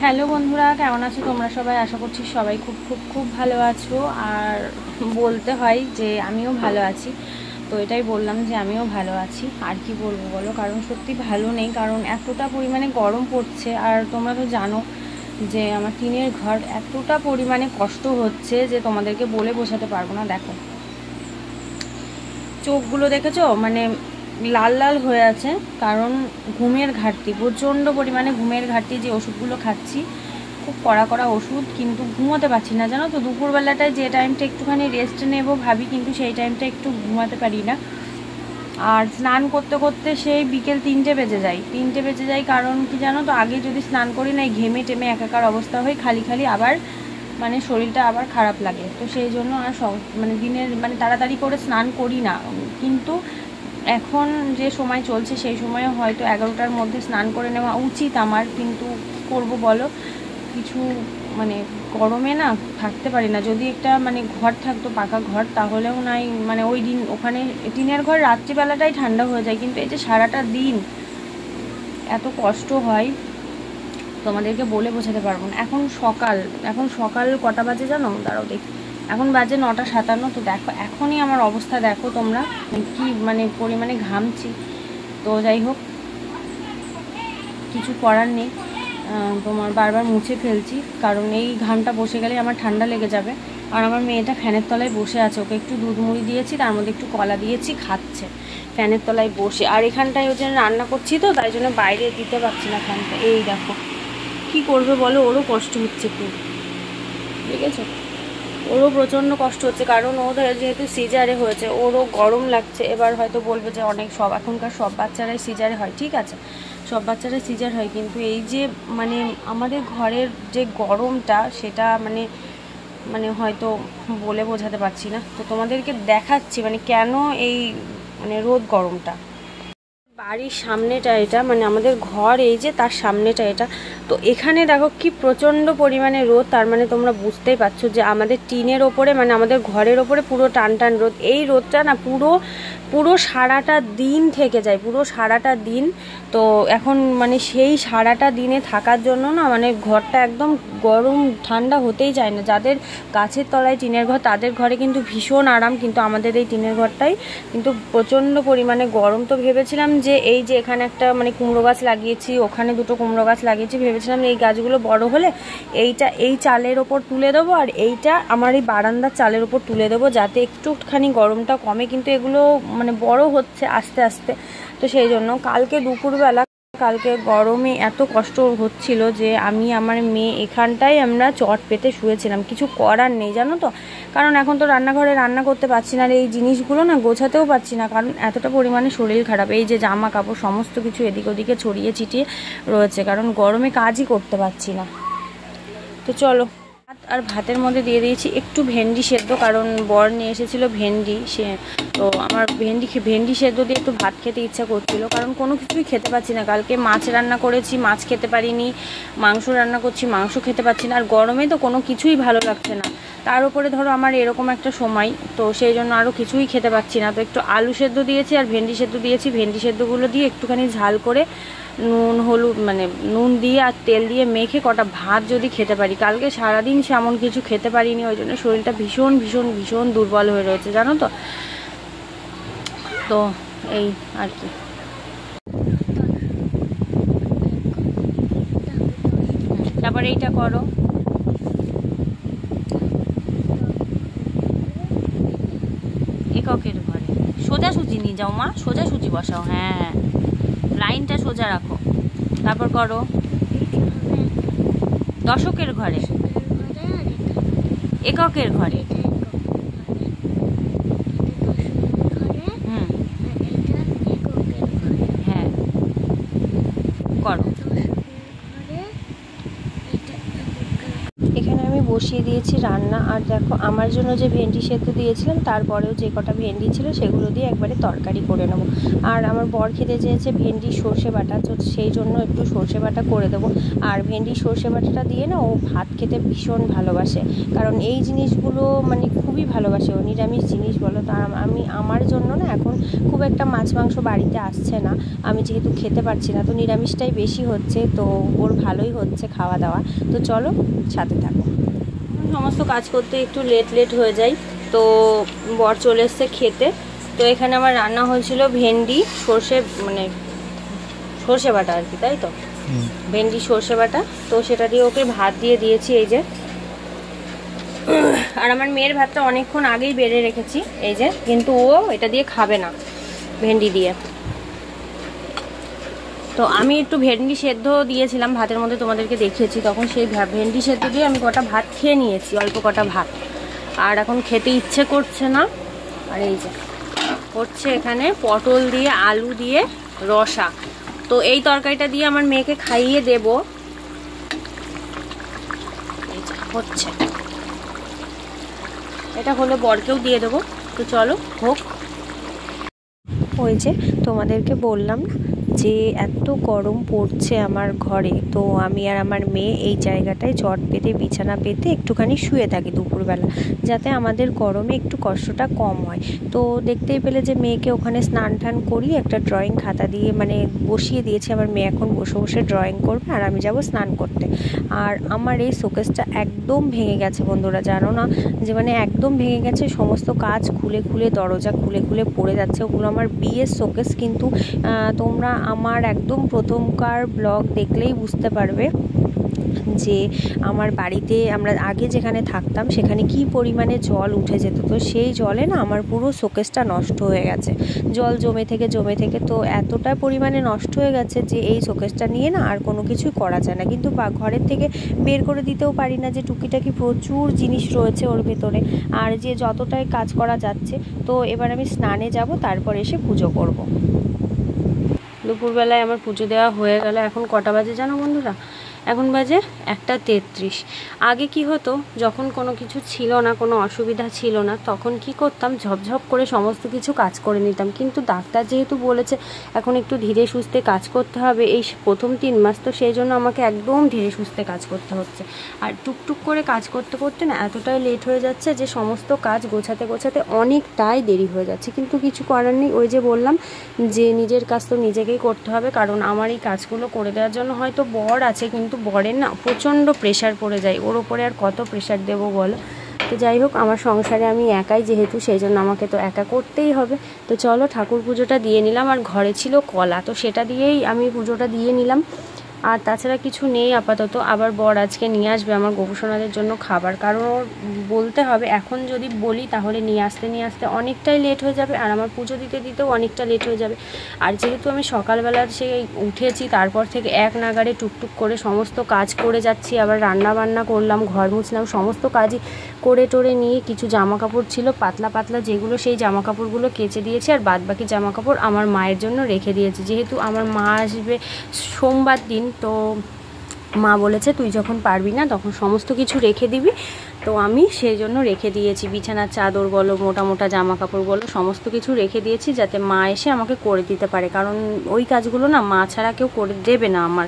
Hello বন্ধুরা, কেমন আছো তোমরা সবাই? আশা করছি সবাই খুব খুব খুব ভালো আছো। আর বলতে হয় যে আমিও ভালো আছি, তো এটাই বললাম যে আমিও ভালো আছি। আর কি বলবো বলো, কারণ সত্যি ভালো নেই, কারণ এতটা পরিমাণে গরম পড়ছে। আর তোমরা তো জানো যে আমার টিনের ঘর, এতটা পরিমাণে কষ্ট হচ্ছে যে তোমাদেরকে বলে বোঝাতে পারবো না। দেখো চোখগুলো দেখেছো, মানে লাল লাল হয়ে আছে, কারণ ঘুমের ঘাটতি, প্রচণ্ড পরিমাণে ঘুমের ঘাটতি। যে ওষুধগুলো খাচ্ছি খুব কড়া কড়া ওষুধ, কিন্তু ঘুমোতে পারছি না জানো তো। দুপুরবেলাটায় যে টাইমটা একটুখানি রেস্ট নেবো ভাবি, কিন্তু সেই টাইমটা একটু ঘুমাতে পারি না। আর স্নান করতে করতে সেই বিকেল 3টে বেজে যায়। কারণ কি জানো তো, আগে যদি স্নান করি না, ঘেমে টেমে একাকার অবস্থা হয়, খালি খালি আবার মানে শরীরটা আবার খারাপ লাগে। তো সেই জন্য আর মানে দিনের মানে তাড়াতাড়ি করে স্নান করি না। কিন্তু এখন যে সময় চলছে সেই সময়ে হয়তো 11টার মধ্যে স্নান করে নেওয়া উচিত আমার, কিন্তু কী করবো বলো, কিছু মানে গরমে না থাকতে পারি না। যদি একটা মানে ঘর থাকতো, পাকা ঘর, তাহলেও নাই মানে ওই দিন ওখানে টিনের ঘর রাত্রিবেলাটাই ঠান্ডা হয়ে যায়, কিন্তু এই যে সারাটা দিন এত কষ্ট হয় তোমাদেরকে বলে বোঝাতে পারবো না। এখন সকাল কটা বাজে জানো? দাঁড়াও দেখি, এখন বাজে 9টা 57। তো দেখো এখনই আমার অবস্থা দেখো তোমরা, কি মানে পরিমাণে ঘামছি। তো যাই হোক, কিছু করার নেই, তোমার বারবার মুছে ফেলছি, কারণ এই ঘামটা বসে গেলে আমার ঠান্ডা লেগে যাবে। আর আমার মেয়েটা ফ্যানের তলায় বসে আছে, ওকে একটু দুধ মুড়ি দিয়েছি, তার মধ্যে একটু কলা দিয়েছি, খাচ্ছে ফ্যানের তলায় বসে। আর এখানটায় ওই জন্য রান্না করছি, তো তাই জন্য বাইরে দিতে পারছি না ফ্যানটা। এই দেখো কি করবে বলো, ওরও কষ্ট হচ্ছে খুব, ঠিক আছে? ওরও প্রচণ্ড কষ্ট হচ্ছে, কারণ ওদের যেহেতু সিজারে হয়েছে, ওরও গরম লাগছে। এবার হয়তো বলবে যে এখনকার সব বাচ্চারাই সিজারে হয়, ঠিক আছে, সব বাচ্চারাই সিজার হয়, কিন্তু এই যে মানে আমাদের ঘরের যে গরমটা, সেটা মানে মানে হয়তো বলে বোঝাতে পারছি না। তো তোমাদেরকে দেখাচ্ছি মানে কেন এই মানে রোদ গরমটা। বাড়ির সামনেটা এটা, মানে আমাদের ঘর এই যে তার সামনেটা এটা, তো এখানে দেখো কি প্রচণ্ড পরিমাণে রোদ। তার মানে তোমরা বুঝতেই পারছো যে আমাদের টিনের ওপরে, মানে আমাদের ঘরের ওপরে পুরো টান টান রোদ। এই রোদটা না পুরো পুরো সারাটা দিন থেকে যায়, পুরো সারাটা দিন। তো এখন মানে সেই সারাটা দিনে থাকার জন্য না মানে ঘরটা একদম গরম, ঠান্ডা হতেই চায় না। যাদের গাছের তলায় টিনের ঘর, তাদের ঘরে কিন্তু ভীষণ আরাম, কিন্তু আমাদের এই টিনের ঘরটাই কিন্তু প্রচণ্ড পরিমাণে গরম। তো ভেবেছিলাম যে এই যে এখানে একটা মানে কুমড়ো গাছ লাগিয়েছি, ওখানে দুটো কুমড়ো গাছ লাগিয়েছি, ভেবেছিলাম এই গাছগুলো বড় হলে এইটা এই চালের ওপর তুলে দেবো, আর এইটা আমার এই বারান্দার চালের ওপর তুলে দেবো, যাতে একটুখানি গরমটা কমে। কিন্তু এগুলো মানে বড় হচ্ছে আস্তে আস্তে। তো সেই জন্য কালকে গরমে এত কষ্ট হচ্ছিল যে আমি আমার মেয়ে এখানটায় আমরা চট পেতে শুয়েছিলাম। কিছু করার নেই জানো তো, কারণ এখন তো রান্নাঘরে রান্না করতে পারছি না, আর এই জিনিসগুলো না গোছাতেও পারছি না, কারণ এতটা পরিমাণে শরীর খারাপ। এই যে জামা কাপড় সমস্ত কিছু এদিক ওদিকে ছড়িয়ে ছিটিয়ে রয়েছে, কারণ গরমে কাজই করতে পারছি না। তো চলো, আর ভাতের মধ্যে দিয়ে দিয়েছি একটু ভেন্ডি সেদ্ধ, কারণ বর নিয়ে এসেছিলো ভেন্ডি, তো আমার ভেন্ডি সেদ্ধ দিয়ে একটু ভাত খেতে ইচ্ছা করছিল, কারণ কোনো কিছুই খেতে পাচ্ছি না। কালকে মাছ রান্না করেছি, মাছ খেতে পারিনি, মাংস রান্না করছি, মাংস খেতে পাচ্ছি না। আর গরমে তো কোনো কিছুই ভালো লাগছে না, তার উপরে ধরো আমার এরকম একটা সময়, তো সেই জন্য আরও কিছুই খেতে পাচ্ছি না। তো একটু আলু সেদ্ধ দিয়েছি আর ভেন্ডি সেদ্ধ দিয়েছি, ভেন্ডি সেদ্ধগুলো দিয়ে একটুখানি ঝাল করে নুন হলুদ মানে নুন দিয়ে আর তেল দিয়ে মেখে কটা ভাত যদি খেতে পারি। কালকে সারাদিন সেমন কিছু খেতে পারিনি, ওই জন্য শরীরটা ভীষণ ভীষণ ভীষণ দুর্বল হয়ে রয়েছে জানো তো। তো এই আর কি। তারপরে এইটা করো, এককের ঘরে সোজাসুজি নিয়ে যাও মা, সোজাসুজি বসাও, হ্যাঁ লাইনটা সোজা রাখো, তারপর করো দশকের ঘরে, এককের ঘরে, হ্যাঁ করো। এখানে আমি বসিয়ে দিয়েছি রান্না। আর দেখো আমার জন্য যে ভেন্ডি সেদ্ধ দিয়েছিলাম তারপরেও যে কটা ভেন্ডি ছিল সেগুলো দিয়ে একবারে তরকারি করে নেবো। আর আমার বর খেতে চেয়েছে ভেন্ডি সর্ষে বাটা, তো সেই জন্য একটু সর্ষে বাটা করে দেবো। আর ভেন্ডি সর্ষে বাটাটা দিয়ে না ও ভাত খেতে ভীষণ ভালোবাসে, কারণ এই জিনিসগুলো মানে খুবই ভালোবাসে ও, নিরামিষ জিনিস বলো। তা আমি আমার জন্য না এখন খুব একটা মাছ মাংস বাড়িতে আসছে না, আমি যেহেতু খেতে পারছি না, তো নিরামিষটাই বেশি হচ্ছে, তো ওর ভালোই হচ্ছে খাওয়া দাওয়া। তো চলো সাথে থাকো। সমস্ত কাজ করতে একটু লেট হয়ে যায়, তো বর চলে এসছে খেতে। তো এখানে আমার রান্না হয়েছিল ভেন্ডি সর্ষে বাটা আর কি, তাই তো ভেন্ডি সর্ষে বাটা। তো সেটা দিয়ে ওকে ভাত দিয়ে দিয়েছি এই যে। আর আমার মেয়ের ভাতটা অনেকক্ষণ আগেই বেড়ে রেখেছি এই যে, কিন্তু ও এটা দিয়ে খাবে না ভেন্ডি দিয়ে। তো আমি একটু ভেন্ডি সেদ্ধ দিয়েছিলাম ভাতের মধ্যে, তোমাদেরকে দেখিয়েছি, তখন সেই ভেন্ডি সেদ্ধ দিয়ে আমি কটা ভাত খেয়ে নিয়েছি, অল্প কটা ভাত। আর এখন খেতে ইচ্ছে করছে না। আর এই যে হচ্ছে এখানে পটল দিয়ে আলু দিয়ে রসা, তো এই তরকারিটা দিয়ে আমার মেয়েকে খাইয়ে দেব। এই যে হচ্ছে, এটা হলে বরকেও দিয়ে দেবো। তো চলো হোক। ওই যে তোমাদেরকে বললাম না যে এত গরম পড়ছে আমার ঘরে, তো আমি আর আমার মেয়ে এই জায়গাটায় চট পেতে বিছানা পেতে একটুখানি শুয়ে থাকি দুপুরবেলা, যাতে আমাদের গরমে একটু কষ্টটা কম হয়। তো দেখতেই পেলে যে মেয়েকে ওখানে স্নান টান করিয়ে একটা ড্রয়িং খাতা দিয়ে মানে বসিয়ে দিয়েছি। আমার মেয়ে এখন বসে বসে ড্রয়িং করবে আর আমি যাব স্নান করতে। আর আমার এই শোকেসটা একদম ভেঙে গেছে বন্ধুরা, জানো না যে মানে একদম ভেঙে গেছে, সমস্ত কাচ খুলে খুলে দরজা খুলে খুলে পড়ে যাচ্ছে। ওগুলো আমার বিয়ের শোকেস, কিন্তু তোমরা আমার একদম প্রথমকার ব্লগ দেখলেই বুঝতে পারবে যে আমার বাড়িতে আমরা আগে যেখানে থাকতাম সেখানে কি পরিমাণে জল উঠে যেত। তো সেই জলে না আমার পুরো শোকেসটা নষ্ট হয়ে গেছে, জল জমে থেকে তো এতটা পরিমাণে নষ্ট হয়ে গেছে যে এই শোকেসটা নিয়ে না আর কোনো কিছুই করা যায় না। কিন্তু ঘরের থেকে বের করে দিতেও পারি না, যে টুকিটাকি প্রচুর জিনিস রয়েছে ওর ভেতরে, আর যে যতটাই কাজ করা যাচ্ছে। তো এবার আমি স্নানে যাব, তারপর এসে পুজো করব। দুপুরবেলায় আমার পুজো দেওয়া হয়ে গেল। এখন কটা বাজে জানো বন্ধুরা? এখন বাজে 1:33। আগে কি হতো, যখন কোনো কিছু ছিল না, কোনো অসুবিধা ছিল না, তখন কি করতাম, ঝপঝপ করে সমস্ত কিছু কাজ করে নিতাম। কিন্তু ডাক্তার যেহেতু বলেছে এখন একটু ধীরে সুস্থে কাজ করতে হবে এই প্রথম 3 মাস, তো সেই জন্য আমাকে একদম ধীরে সুস্থে কাজ করতে হচ্ছে। আর টুকটুক করে কাজ করতে করতে না এতটাই লেট হয়ে যাচ্ছে যে সমস্ত কাজ গোছাতে গোছাতে অনেকটাই দেরি হয়ে যাচ্ছে। কিন্তু কিছু করার নেই, ওই যে বললাম যে নিজের কাজ তো নিজেকেই করতে হবে, কারণ আমার এই কাজগুলো করে দেওয়ার জন্য হয়তো বর আছে, কিন্তু বরের না প্রচণ্ড প্রেশার পড়ে যায়, ওর ওপরে আর কত প্রেশার দেবো বলো। তো যাই হোক, আমার সংসারে আমি একাই যেহেতু, সেই জন্য আমাকে তো একা করতেই হবে। তো চলো ঠাকুর পুজোটা দিয়ে নিলাম। আর ঘরে ছিল কলা, তো সেটা দিয়েই আমি পুজোটা দিয়ে নিলাম। আর তাছাড়া কিছু নেই আপাতত। আবার বর আজকে নিয়ে আসবে আমার গোপুসোনাদের জন্য খাবার, কারণ ওর বলতে হবে, এখন যদি বলি তাহলে নিয়ে আসতে অনেকটাই লেট হয়ে যাবে, আর আমার পুজো দিতেও অনেকটা লেট হয়ে যাবে। আর যেহেতু আমি সকালবেলা সেই উঠেছি, তারপর থেকে এক নাগাড়ে টুকটুক করে সমস্ত কাজ করে যাচ্ছি, আবার রান্না বান্না করলাম, ঘর মুছলাম, সমস্ত কাজই করে টোরে নিয়ে কিছু জামা কাপড় ছিল পাতলা পাতলা যেগুলো, সেই জামা কাপড়গুলো কেচে দিয়েছি। আর বাদ বাকি জামা কাপড় আমার মায়ের জন্য রেখে দিয়েছি, যেহেতু আমার মা আসবে সোমবার দিন। তো মা বলেছে তুই যখন পারবি না তখন সমস্ত কিছু রেখে দিবি, তো আমি সেই জন্য রেখে দিয়েছি। বিছানার চাদর বলো, মোটা মোটা জামা কাপড় বলো, সমস্ত কিছু রেখে দিয়েছি যাতে মা এসে আমাকে করে দিতে পারে, কারণ ওই কাজগুলো না মা ছাড়া কেউ করে দেবে না আমার।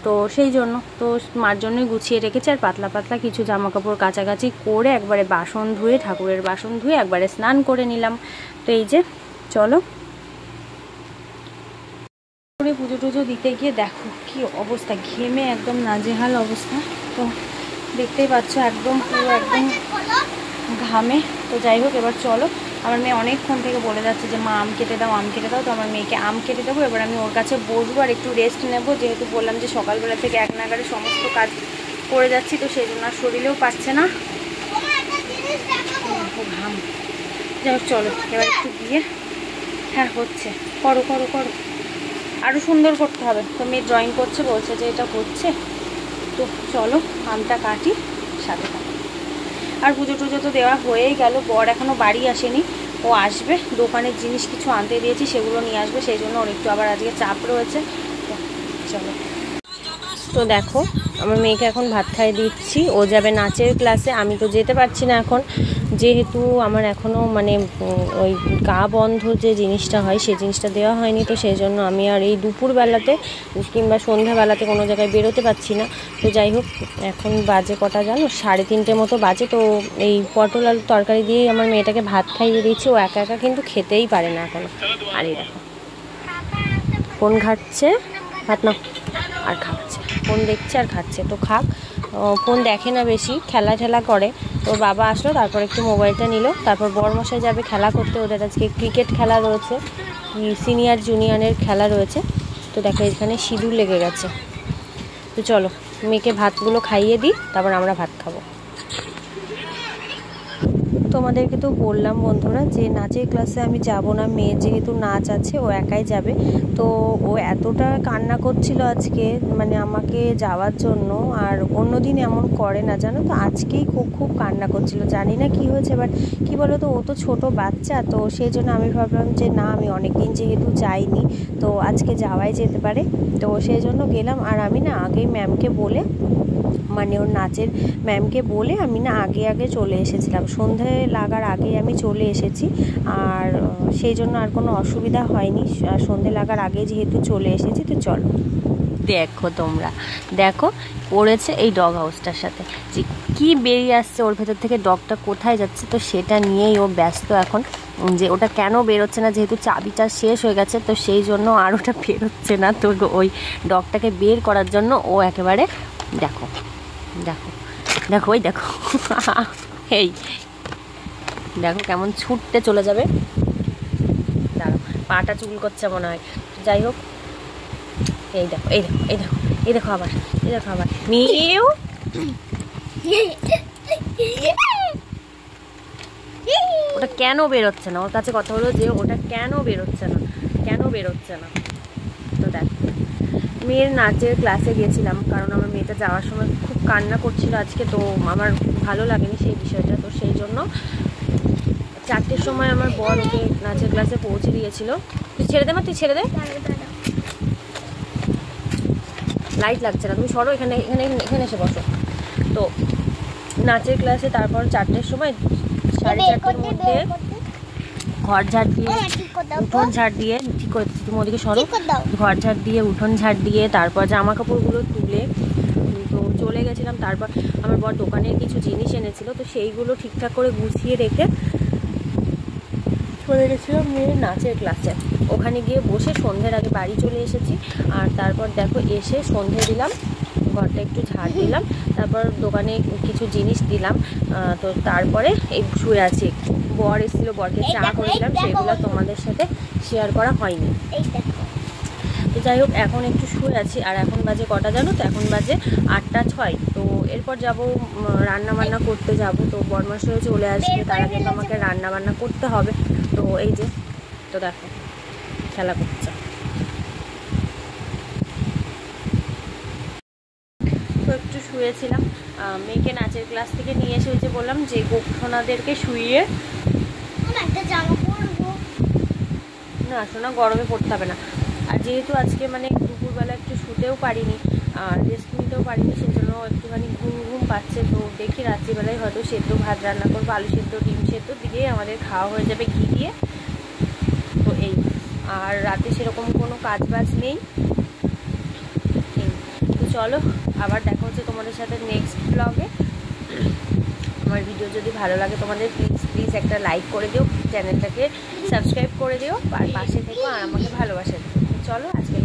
তো সেই জন্য তো মার জন্যই গুছিয়ে রেখেছি। আর পাতলা পাতলা কিছু জামা কাপড় কাচাকাচি করে একবারে বাসন ধুয়ে, ঠাকুরের বাসন ধুয়ে একবারে স্নান করে নিলাম। তো এই যে চলো পুজো টুজো দিতে গিয়ে দেখো কি অবস্থা, ঘেমে একদম নাজেহাল অবস্থা। তো দেখতেই পাচ্ছ একদম পুরো একদম ঘামে। তো যাই হোক, এবার চলো। আমার মেয়ে অনেকক্ষণ থেকে বলে যাচ্ছে যে মা আম কেটে দাও, আম কেটে দাও। তো আমার মেয়েকে আম কেটে দেবো, এবার আমি ওর কাছে বসবো আর একটু রেস্ট নেব, যেহেতু বললাম যে সকালবেলা থেকে এক নাগাড়ে সমস্ত কাজ করে যাচ্ছি, তো সেই জন্য আর শরীরেও পাচ্ছে না, খুব ঘাম। যাই হোক চলো এবার একটু দিয়ে, হ্যাঁ হচ্ছে, করো করো করো, আরও সুন্দর করতে হবে। তো মেয়ে ড্রয়িং করছে, বলছে যে এটা হচ্ছে। তো চলো আমটা কাটি, সাথে থাকো। আর পুজো টুজো তো দেওয়া হয়েই গেল, বর এখনও বাড়ি আসেনি, ও আসবে, দোকানের জিনিস কিছু আনতে দিয়েছি সেগুলো নিয়ে আসবে, সেই জন্য ওর একটু আবার আজকে চাপ রয়েছে। তো চলো। তো দেখো আমার মেয়েকে এখন ভাত খাইয়ে দিচ্ছি, ও যাবে নাচের ক্লাসে। আমি তো যেতে পারছি না এখন, যেহেতু আমার এখনও মানে ওই গা বন্ধ যে জিনিসটা হয় সেই জিনিসটা দেওয়া হয়নি, তো সেই জন্য আমি আর এই দুপুরবেলাতে কিংবা সন্ধ্যাবেলাতে কোনো জায়গায় বেরোতে পারছি না। তো যাই হোক, এখন বাজে কটা জানো, 3:30 মতো বাজে। তো এই পটল আলুর তরকারি দিয়েই আমার মেয়েটাকে ভাত খাইয়ে দিচ্ছি। ও একা একা কিন্তু খেতেই পারে না এখনও। আর এই দেখো ফোন ঘাটছে, ভাত না আর খাচ্ছে, ফোন দেখছে আর খাচ্ছে। তো খাক, ফোন দেখে না বেশি, খেলা ঠেলা করে। ওর বাবা আসলো, তারপর একটু মোবাইলটা নিল, তারপর বড়মশাই যাবে খেলা করতে। ওদের আজকে ক্রিকেট খেলা রয়েছে, সিনিয়র জুনিয়রের খেলা রয়েছে। তো দেখো এখানে সিঁদুর লেগে গেছে। তো চলো মেয়েকে ভাতগুলো খাইয়ে দিই, তারপর আমরা ভাত খাবো। তোমাদেরকে তো বললাম বন্ধুরা যে নাচের ক্লাসে আমি যাব না, মেয়ে যেহেতু নাচ আছে ও একাই যাবে। তো ও এতটা কান্না করছিল আজকে মানে আমাকে যাওয়ার জন্য, আর অন্যদিন এমন করে না জানো। তো আজকেই খুব কান্না করছিল, জানি না কি হয়েছে। বাট কী বলো তো, ও তো ছোটো বাচ্চা, তো সেই জন্য আমি ভাবলাম যে না, আমি অনেক দিন যেহেতু যাইনি তো আজকে যাওয়াই যেতে পারে। তো সেই জন্য গেলাম। আর আমি না আগেই ম্যামকে বলে, মানে ওর নাচের ম্যামকে বলে আমি না আগে চলে এসেছিলাম, সন্ধে লাগার আগে আমি চলে এসেছি। আর সেই জন্য আর কোনো অসুবিধা হয়নি, সন্ধে লাগার আগে যেহেতু চলে এসেছি। তো চলো দেখো, তোমরা দেখো পড়েছে এই ডগ হাউসটার সাথে, যে কী বেরিয়ে আসছে ওর ভেতর থেকে, ডগটা কোথায় যাচ্ছে, তো সেটা নিয়েই ও ব্যস্ত এখন, যে ওটা কেন বেরোচ্ছে না, যেহেতু চাবিটা শেষ হয়ে গেছে তো সেই জন্য আর ওটা বেরোচ্ছে না। তো ওই ডগটাকে বের করার জন্য ও একেবারে দেখো দেখো দেখো ওই দেখো এই দেখো কেমন ছুটতে চলে যাবে। দাঁড়াও, পাটা চুল করছে মনে হয়। যাই হোক, এই দেখো এই দেখো এই দেখো এই দেখো আবার এই দেখো আবার মিউ। ওটা কেন বেরোচ্ছে না, ওর কাছে কথা হলো যে ওটা কেন বেরোচ্ছে না, কেন বেরোচ্ছে না। তো দেখো মেয়ের নাচের ক্লাসে গেছিলাম, কারণ আমার মেয়েটা যাওয়ার সময় খুব কান্না করছিল আজকে, তো আমার ভালো লাগেনি সেই বিষয়টা। তো সেই জন্য 4টের সময় আমার বর ওকে নাচের ক্লাসে পৌঁছে দিয়েছিল। তুই ছেড়ে দে, তুই ছেড়ে দে, লাইট লাগছে না, তুমি সরো, এখানে এখানে এখানে এসে বসো। তো নাচের ক্লাসে তারপর 4টের সময় 4:30-এর মধ্যে ঘর ঝাড় দিয়ে উঠোন ঝাড় দিয়ে, ঠিক করে তুমি ওদিকে সরো, ঘর ঝাড় দিয়ে উঠোন ঝাড় দিয়ে তারপর জামা কাপড়গুলো তুলে তো চলে গেছিলাম। তারপর আমার বর দোকানের কিছু জিনিস এনেছিল, তো সেইগুলো ঠিকঠাক করে গুছিয়ে রেখে চলে গেছিলাম মেয়ের নাচের ক্লাসে। ওখানে গিয়ে বসে সন্ধ্যের আগে বাড়ি চলে এসেছি। আর তারপর দেখো এসে সন্ধ্যে দিলাম, ঘরটা একটু ঝাড় দিলাম, তারপর দোকানে কিছু জিনিস দিলাম। তো তারপরে এই শুয়ে আছি। বর এসেছিল, বরকে চা করে দিলাম, সেগুলো তোমাদের সাথে শেয়ার করা হয়নি। তো যাই হোক, এখন একটু শুয়ে আছি। আর এখন বাজে কটা জানো তো, এখন বাজে 8:06। তো এরপর যাব রান্না বান্না করতে যাব। তো বরমাসও চলে আসবে, তার আগে তো আমাকে রান্না বান্না করতে হবে। তো এই যে, তো দেখো খেলা করছে। তো একটু শুয়েছিলাম, মেয়েকে নাচের ক্লাস থেকে নিয়ে এসে ওই যে বললাম যে গোপসোনাদেরকে শুইয়ে, না শোনা গরমে পড়তে হবে না। আর যেহেতু আজকে মানে দুপুরবেলা একটু শুতেও পারিনি আর রেস্ট নিতেও পারিনি, সেজন্য একটুখানি ঘুম পাচ্ছে। তো দেখি রাত্রিবেলায় হয়তো সেদ্ধ ভাত রান্না করবো, আলু সেদ্ধ ডিম সেদ্ধ দিয়ে আমাদের খাওয়া হয়ে যাবে ঘি দিয়ে। তো এই, আর রাতে সেরকম কোনো কাজ বাজ নেই। তো চলো আবার দেখা হচ্ছে তোমাদের সাথে নেক্সট ব্লগে। আমার ভিডিও যদি ভালো লাগে তোমাদের প্লিজ একটা লাইক করে দিও, চ্যানেলটাকে সাবস্ক্রাইব করে দিও, আর পাশে থেকো আর আমাকে ভালোবাসা দিও। চলো আজকে